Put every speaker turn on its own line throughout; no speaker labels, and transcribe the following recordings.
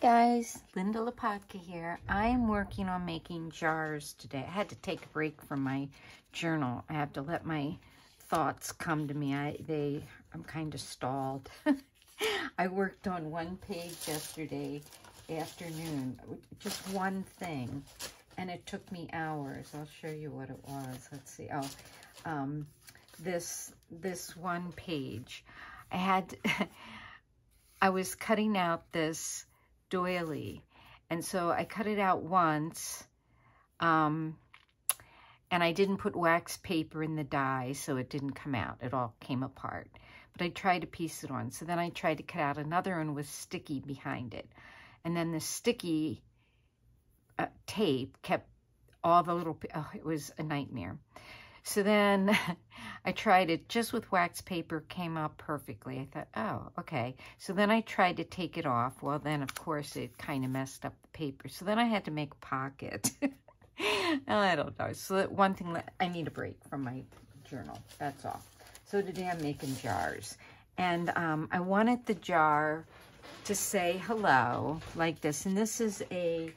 guys, Linda Lapatka here. I'm working on making jars today. I had to take a break from my journal. I have to let my thoughts come to me. I'm kind of stalled. I worked on one page yesterday afternoon, just one thing, and it took me hours. I'll show you what it was. Let's see. This one page. I was cutting out this doily, and so I cut it out once, and I didn't put wax paper in the die, so it didn't come out. It all came apart. But I tried to piece it on. So then I tried to cut out another one with sticky behind it. And then the sticky tape kept all the little, it was a nightmare. So then I tried it just with wax paper, came out perfectly. I thought, oh, okay. So then I tried to take it off. Well, then, of course, it kind of messed up the paper. So then I had to make a pocket. I don't know. So that one thing, I need a break from my journal. That's all. So today I'm making jars. And I wanted the jar to say hello like this. And this is a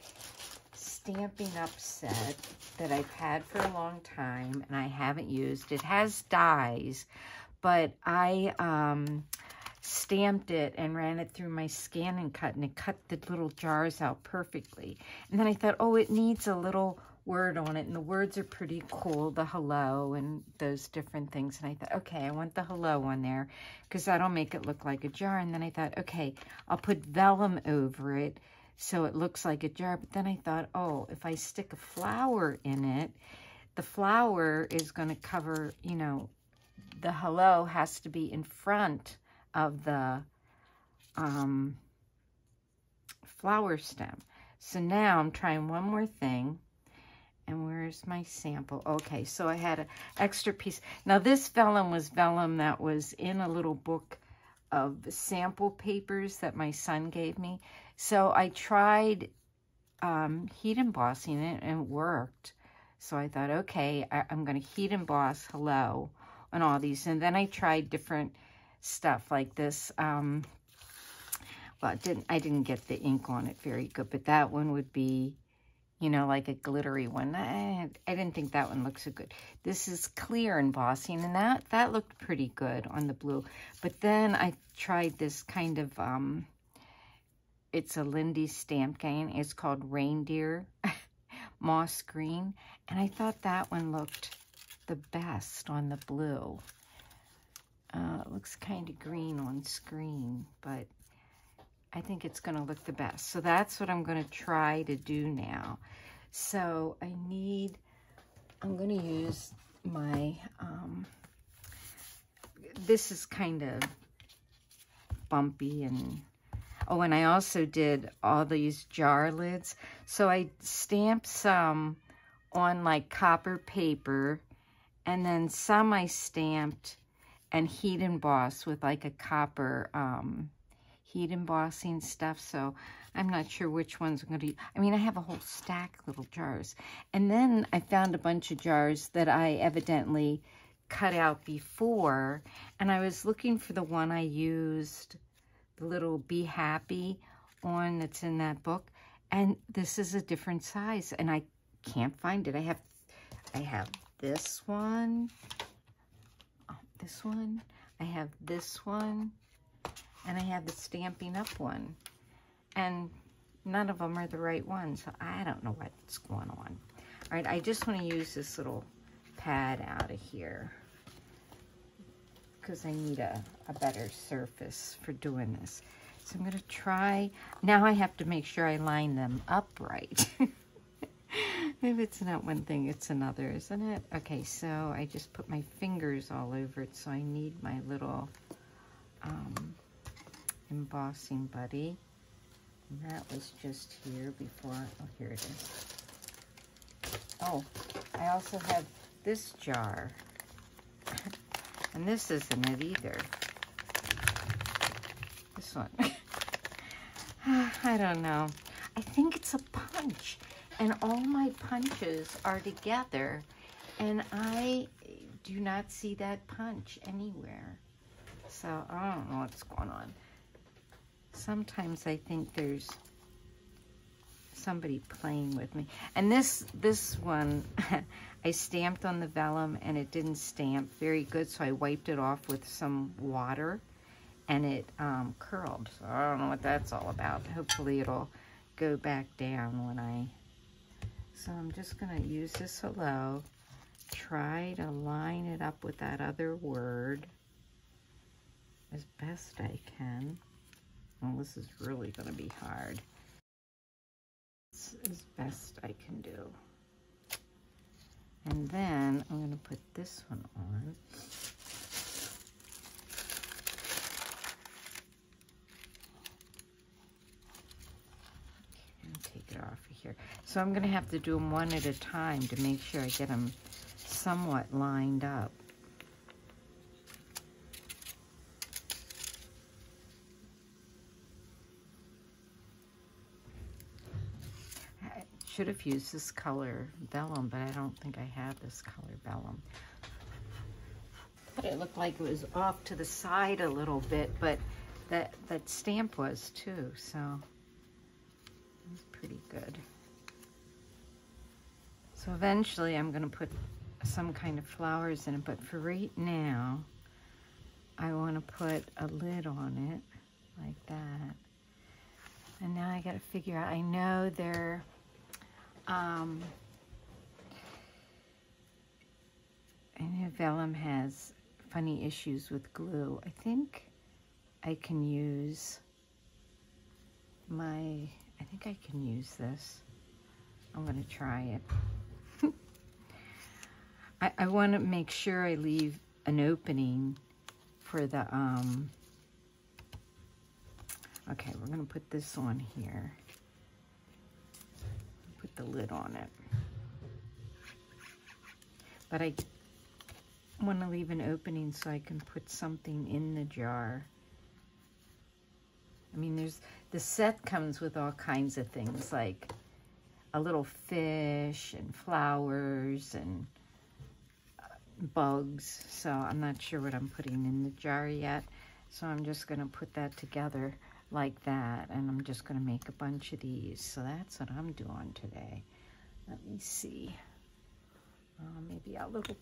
Stampin' Up set that I've had for a long time and I haven't used. It has dies, but I stamped it and ran it through my scan and cut, and it cut the little jars out perfectly. And then I thought, oh, it needs a little word on it, and the words are pretty cool, the hello and those different things. And I thought, okay, I want the hello on there because that'll make it look like a jar. And then I thought, okay, I'll put vellum over it so it looks like a jar. But then I thought, oh, if I stick a flower in it, the flower is going to cover, you know, the hello has to be in front of the flower stem. So now I'm trying one more thing. And where's my sample? Okay, so I had an extra piece. Now this vellum was vellum that was in a little book of sample papers that my son gave me. So I tried heat embossing it, and it worked. So I thought, okay, I'm going to heat emboss hello on all these. And then I tried different stuff like this. Well, I didn't get the ink on it very good, but that one would be, you know, like a glittery one. I didn't think that one looked so good. This is clear embossing, and that looked pretty good on the blue. But then I tried this kind of, it's a Lindy stamp cane. It's called Reindeer Moss Green. And I thought that one looked the best on the blue. It looks kind of green on screen, but I think it's going to look the best. So that's what I'm going to try to do now. So I'm going to use my, this is kind of bumpy and, oh, and I also did all these jar lids. So I stamped some on like copper paper, and then some I stamped and heat embossed with like a copper, heat embossing stuff. So I'm not sure which ones I'm going to use. I mean, I have a whole stack of little jars. And then I found a bunch of jars that I evidently cut out before. And I was looking for the one I used, the little Be Happy one that's in that book. And this is a different size. And I can't find it. I have this one. Oh, this one. I have this one. And I have the Stampin' Up one. And none of them are the right ones. So I don't know what's going on. All right, I just want to use this little pad out of here because I need a better surface for doing this. So I'm going to try. Now I have to make sure I line them up right. Maybe it's not one thing, it's another, isn't it? Okay, so I just put my fingers all over it. So I need my little embossing buddy. And that was just here before. Oh, here it is. Oh, I also have this jar. And this isn't it either. This one. I don't know. I think it's a punch. And all my punches are together. And I do not see that punch anywhere. So I don't know what's going on. Sometimes I think there's somebody playing with me. And this one, I stamped on the vellum and it didn't stamp very good, so I wiped it off with some water and it curled. So I don't know what that's all about. Hopefully it'll go back down when I... So I'm just gonna use this hello, try to line it up with that other word as best I can. Well, this is really gonna be hard. It's as best I can do. And then I'm going to put this one on. Okay, and take it off of here. So I'm going to have to do them one at a time to make sure I get them somewhat lined up. Should have used this color vellum, but I don't think I have this color vellum. But it looked like it was off to the side a little bit, but that stamp was too, so it was pretty good. So eventually I'm going to put some kind of flowers in it, but for right now I want to put a lid on it like that. And now I got to figure out, I know they're I know vellum has funny issues with glue. I think I can use I think I can use this. I'm going to try it. I want to make sure I leave an opening for the, okay, we're going to put this on here. Put the lid on it. But I want to leave an opening so I can put something in the jar. I mean, the set comes with all kinds of things, like a little fish and flowers and bugs. So I'm not sure what I'm putting in the jar yet. So I'm just going to put that together like that, and I'm just going to make a bunch of these. So that's what I'm doing today. Let me see. Maybe I'll little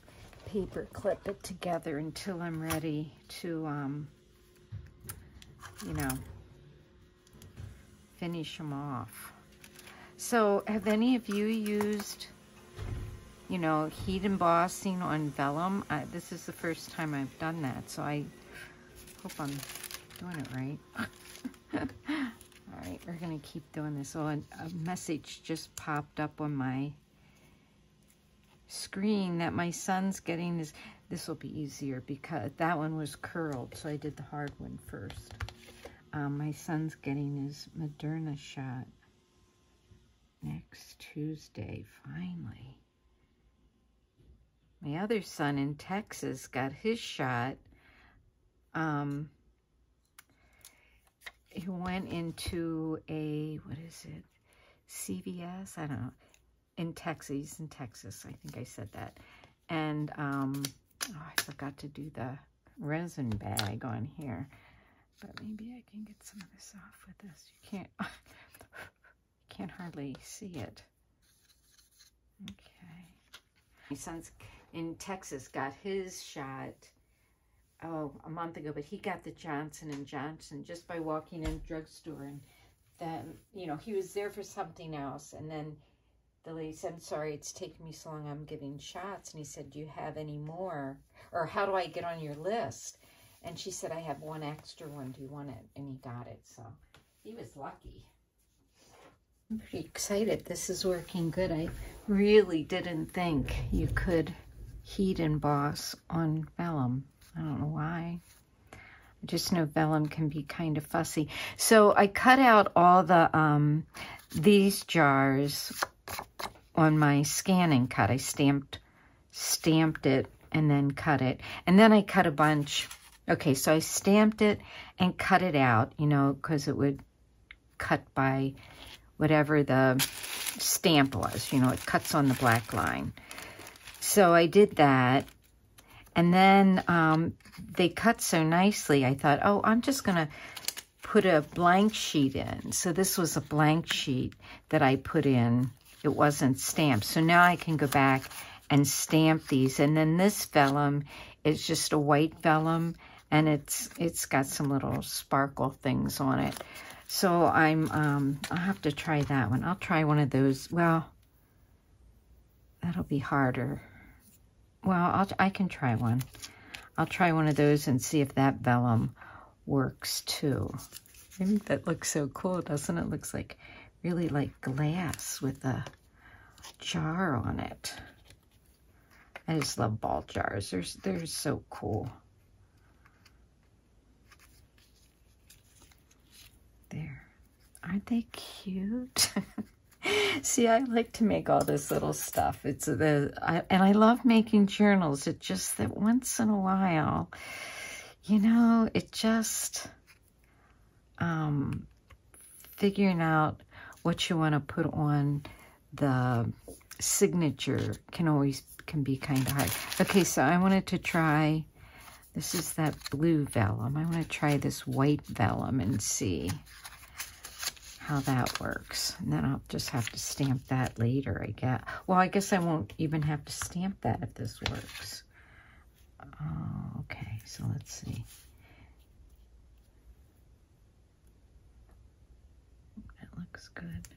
paper clip it together until I'm ready to, you know, finish them off. So have any of you used, you know, heat embossing on vellum? This is the first time I've done that, so I hope I'm doing it right. All right, we're going to keep doing this. So a message just popped up on my screen that my son's getting his, this will be easier because that one was curled, so I did the hard one first. My son's getting his Moderna shot next Tuesday, finally. My other son in Texas got his shot. He went into a, what is it, CVS? I don't know. In Texas, he's in Texas. I think I said that. And, oh, I forgot to do the resin bag on here. But maybe I can get some of this off with this. You can't hardly see it. Okay. My son's in Texas got his shot, oh, a month ago, but he got the Johnson & Johnson just by walking in the drugstore. And then, you know, he was there for something else. And then the lady said, I'm sorry, it's taking me so long, I'm giving shots. And he said, do you have any more? Or how do I get on your list? And she said, I have one extra one. Do you want it? And he got it. So he was lucky. I'm pretty excited. This is working good. I really didn't think you could heat emboss on vellum. I don't know why. I just know vellum can be kind of fussy. So I cut out all the these jars on my scan and cut. I stamped it and then cut it. And then I cut a bunch. Okay, so I stamped it and cut it out, you know, because it would cut by whatever the stamp was. You know, it cuts on the black line. So I did that. And then they cut so nicely, I thought, oh, I'm just going to put a blank sheet in. So this was a blank sheet that I put in. It wasn't stamped. So now I can go back and stamp these. And then this vellum is just a white vellum, and it's got some little sparkle things on it. So I'll have to try that one. I'll try one of those. Well, that'll be harder. Well, I can try one. I'll try one of those and see if that vellum works too. I think that looks so cool, doesn't it? Looks like really like glass with a jar on it. I just love ball jars. They're so cool. There. Aren't they cute? See, I like to make all this little stuff. And I love making journals. It's just that once in a while, you know, it just figuring out what you want to put on the signature can be kind of hard. Okay, so I wanted to try, this is that blue vellum. I want to try this white vellum and see how that works. And then I'll just have to stamp that later, I guess. Well, I guess I won't even have to stamp that if this works. Oh, okay, so let's see. That looks good.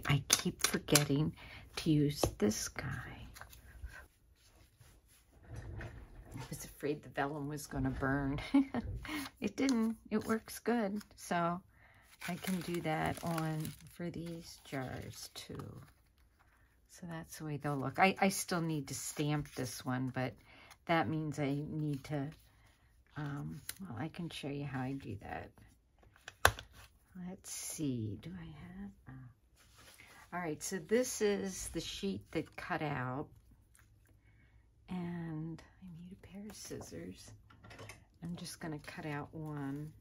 I keep forgetting to use this guy. I was afraid the vellum was going to burn. It didn't. It works good. So I can do that for these jars too. So that's the way they'll look. I still need to stamp this one, but that means I need to, well, I can show you how I do that. Let's see. Do I have... All right, so this is the sheet that cut out, and I need a pair of scissors. I'm just going to cut out one.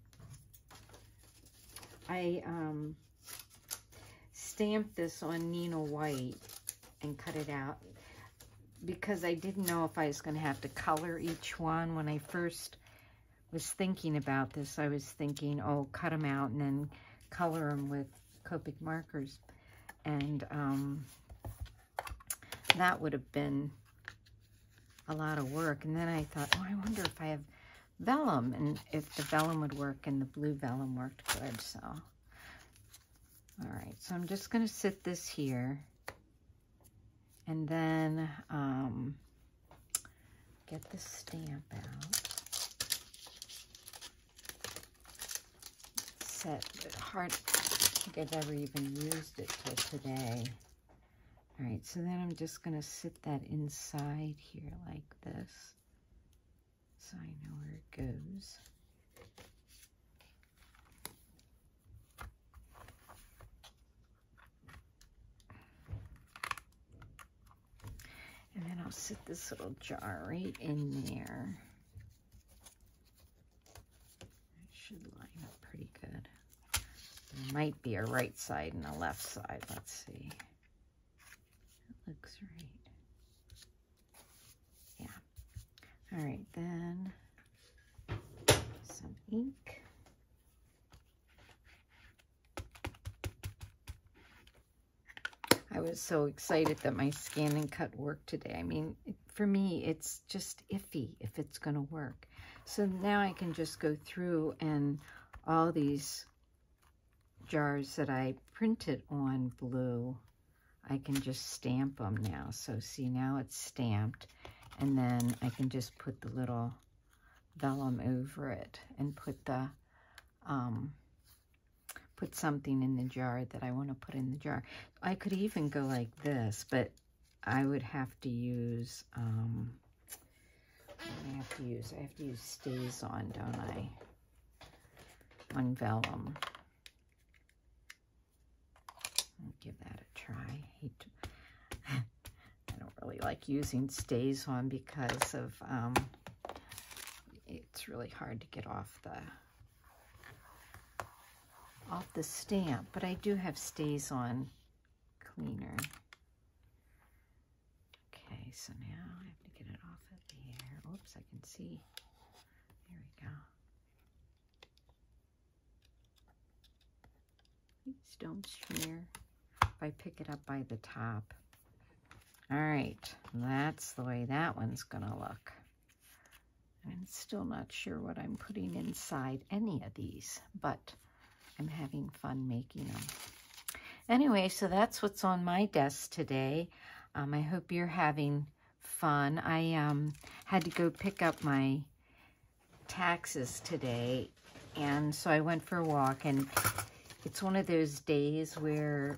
I stamped this on Nina White and cut it out because I didn't know if I was going to have to color each one. When I first was thinking about this, I was thinking, oh, cut them out and then color them with Copic markers. And that would have been a lot of work. And then I thought, oh, I wonder if I have vellum and if the vellum would work, and the blue vellum worked good. So, all right. So I'm just going to sit this here and then get the stamp out. Set it hard. I think I've ever even used it till today. All right, so then I'm just going to sit that inside here like this, so I know where it goes. And then I'll sit this little jar right in there. It should line up pretty good. There might be a right side and a left side. Let's see. That looks right. Yeah. All right, then some ink. I was so excited that my scan and cut worked today. I mean, for me, it's just iffy if it's going to work. So now I can just go through, and all these jars that I printed on blue, I can just stamp them now. So see, now it's stamped, and then I can just put the little vellum over it and put the put something in the jar that I want to put in the jar. I could even go like this, but I would have to use I have to use Stays On, don't I? On vellum. I'll give that a try. I don't really like using Stays On because of it's really hard to get off the off the stamp, but I do have Stays On cleaner. Okay, so now I have to get it off of there. Oops, I can see. There we go. Please don't smear if I pick it up by the top. All right, that's the way that one's gonna look. I'm still not sure what I'm putting inside any of these, but I'm having fun making them. Anyway, so that's what's on my desk today. I hope you're having fun. I had to go pick up my taxes today, and so I went for a walk, and it's one of those days where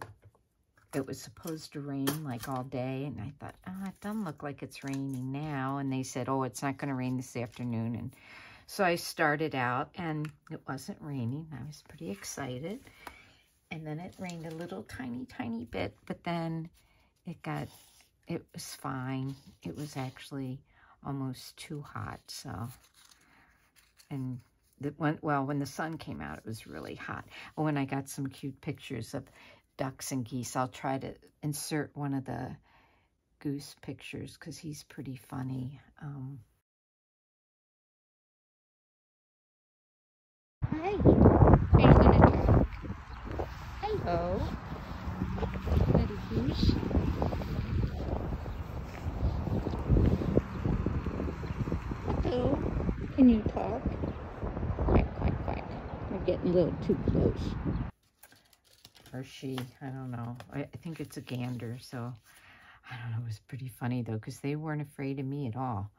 it was supposed to rain like all day, and I thought, oh, it doesn't look like it's raining now. And they said, oh, it's not going to rain this afternoon. And so I started out, and it wasn't raining. I was pretty excited. And then it rained a little tiny bit, but then it was fine. It was actually almost too hot. So, and when the sun came out, it was really hot. Oh, and I got some cute pictures of ducks and geese. I'll try to insert one of the goose pictures because he's pretty funny. Hi, are you going to talk? Hello, Mother Goose. Hello, can you talk? Quack, quack, quack. We're getting a little too close. Or she, I don't know. I think it's a gander, so I don't know. It was pretty funny, though, because they weren't afraid of me at all.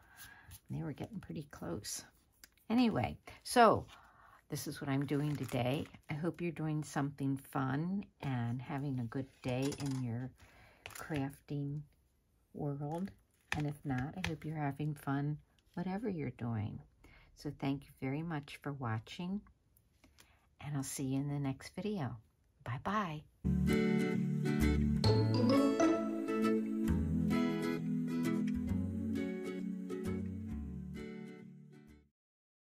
They were getting pretty close. Anyway, so this is what I'm doing today. I hope you're doing something fun and having a good day in your crafting world. And if not, I hope you're having fun whatever you're doing. So thank you very much for watching, and I'll see you in the next video. Bye-bye.